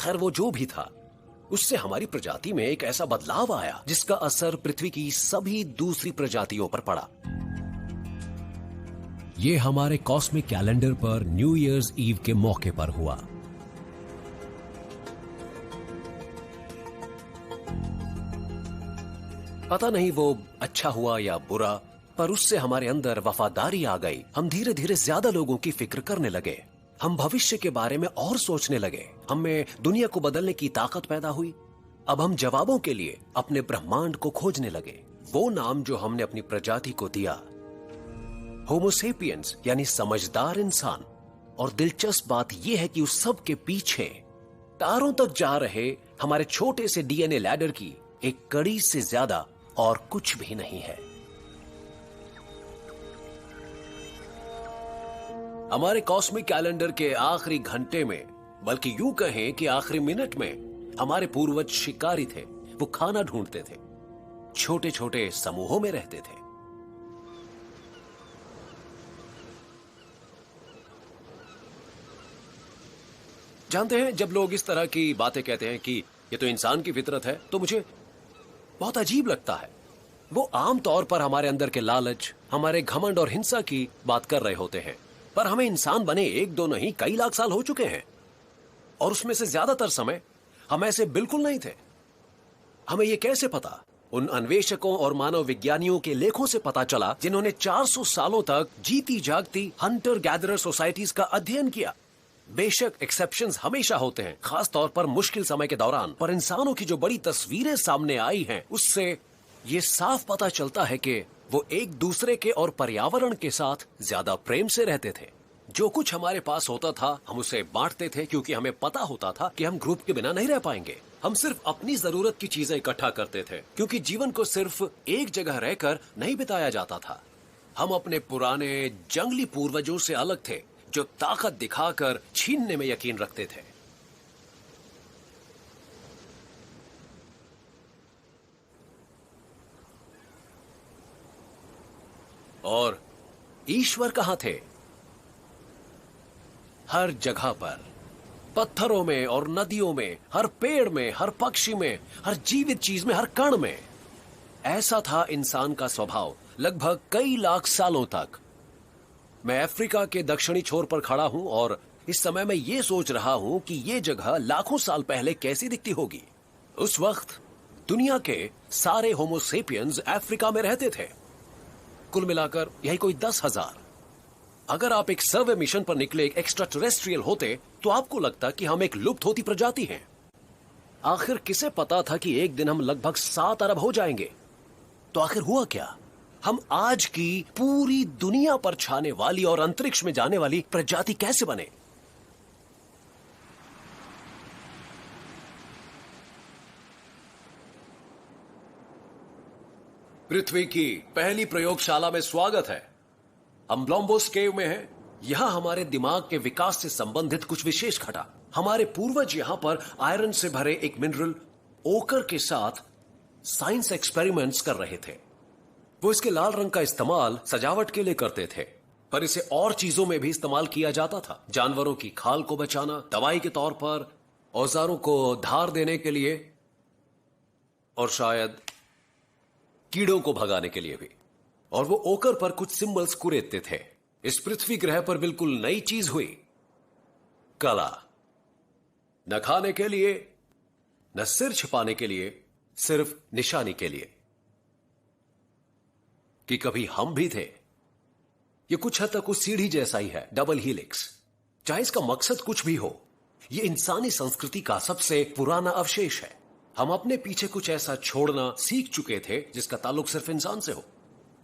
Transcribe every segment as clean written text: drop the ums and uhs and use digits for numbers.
खैर वो जो भी था, उससे हमारी प्रजाति में एक ऐसा बदलाव आया जिसका असर पृथ्वी की सभी दूसरी प्रजातियों पर पड़ा। ये हमारे कॉस्मिक कैलेंडर पर न्यू ईयर्स ईव के मौके पर हुआ। पता नहीं वो अच्छा हुआ या बुरा, पर उससे हमारे अंदर वफादारी आ गई। हम धीरे धीरे ज्यादा लोगों की फिक्र करने लगे। हम भविष्य के बारे में और सोचने लगे। हमें दुनिया को बदलने की ताकत पैदा हुई। अब हम जवाबों के लिए अपने ब्रह्मांड को खोजने लगे। वो नाम जो हमने अपनी प्रजाति को दिया, होमो सेपियंस, यानी समझदार इंसान। और दिलचस्प बात यह है कि उस सब के पीछे तारों तक जा रहे हमारे छोटे से डीएनए लैडर की एक कड़ी से ज्यादा और कुछ भी नहीं है। हमारे कॉस्मिक कैलेंडर के आखिरी घंटे में, बल्कि यूं कहें कि आखिरी मिनट में, हमारे पूर्वज शिकारी थे। वो खाना ढूंढते थे, छोटे छोटे समूहों में रहते थे। जानते हैं, जब लोग इस तरह की बातें कहते हैं कि ये तो इंसान की फितरत है, तो मुझे बहुत अजीब लगता है। वो आमतौर पर हमारे अंदर के लालच, हमारे घमंड और हिंसा की बात कर रहे होते हैं। पर हमें इंसान बने एक दो नहीं, कई लाख साल हो चुके हैं, और उसमें से ज्यादातर समय हम ऐसे बिल्कुल नहीं थे। हमें यह कैसे पता? उन अन्वेषकों और मानव विज्ञानियों के लेखों से पता चला जिन्होंने 400 सालों तक जीती जागती हंटर गैदरर सोसाइटीज का अध्ययन किया। बेशक एक्सेप्शंस हमेशा होते हैं, खास तौर पर मुश्किल समय के दौरान, पर इंसानों की जो बड़ी तस्वीरें सामने आई हैं, उससे ये साफ पता चलता है कि वो एक दूसरे के और पर्यावरण के साथ ज्यादा प्रेम से रहते थे। जो कुछ हमारे पास होता था हम उसे बांटते थे, क्योंकि हमें पता होता था कि हम ग्रुप के बिना नहीं रह पाएंगे। हम सिर्फ अपनी जरूरत की चीजें इकट्ठा करते थे, क्योंकि जीवन को सिर्फ एक जगह रहकर नहीं बिताया जाता था। हम अपने पुराने जंगली पूर्वजों से अलग थे, जो ताकत दिखाकर छीनने में यकीन रखते थे। और ईश्वर कहां थे? हर जगह पर, पत्थरों में और नदियों में, हर पेड़ में, हर पक्षी में, हर जीवित चीज में, हर कण में। ऐसा था इंसान का स्वभाव लगभग कई लाख सालों तक। मैं अफ्रीका के दक्षिणी छोर पर खड़ा हूं और इस समय मैं ये सोच रहा हूं कि ये जगह लाखों साल पहले कैसी दिखती होगी। उस वक्त दुनिया के सारे होमो सेपियंस अफ्रीका में रहते थे। कुल मिलाकर यही कोई 10,000। अगर आप एक सर्वे मिशन पर निकले एक एक्स्ट्रा टेरेस्ट्रियल होते, तो आपको लगता कि हम एक लुप्त होती प्रजाति हैं। आखिर किसे पता था कि एक दिन हम लगभग 7 अरब हो जाएंगे? तो आखिर हुआ क्या? हम आज की पूरी दुनिया पर छाने वाली और अंतरिक्ष में जाने वाली प्रजाति कैसे बने? पृथ्वी की पहली प्रयोगशाला में स्वागत है। हम ब्लॉम्बोस केव में हैं। यहां हमारे दिमाग के विकास से संबंधित कुछ विशेष घटा। हमारे पूर्वज यहां पर आयरन से भरे एक मिनरल ओकर के साथ साइंस एक्सपेरिमेंट्स कर रहे थे। वो इसके लाल रंग का इस्तेमाल सजावट के लिए करते थे, पर इसे और चीजों में भी इस्तेमाल किया जाता था। जानवरों की खाल को बचाना, दवाई के तौर पर, औजारों को धार देने के लिए, और शायद कीड़ों को भगाने के लिए भी। और वो ओकर पर कुछ सिंबल्स कुरेदते थे। इस पृथ्वी ग्रह पर बिल्कुल नई चीज हुई, कला। न खाने के लिए, न सिर छिपाने के लिए, सिर्फ निशानी के लिए कि कभी हम भी थे। ये कुछ हद तक उस सीढ़ी जैसा ही है, डबल हीलिक्स। चाहे इसका मकसद कुछ भी हो, ये इंसानी संस्कृति का सबसे पुराना अवशेष है। हम अपने पीछे कुछ ऐसा छोड़ना सीख चुके थे जिसका ताल्लुक सिर्फ इंसान से हो।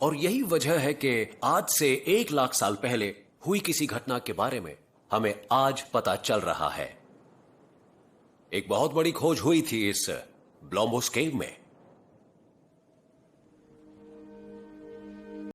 और यही वजह है कि आज से 1 लाख साल पहले हुई किसी घटना के बारे में हमें आज पता चल रहा है। एक बहुत बड़ी खोज हुई थी इस ब्लॉम्बोस केव में।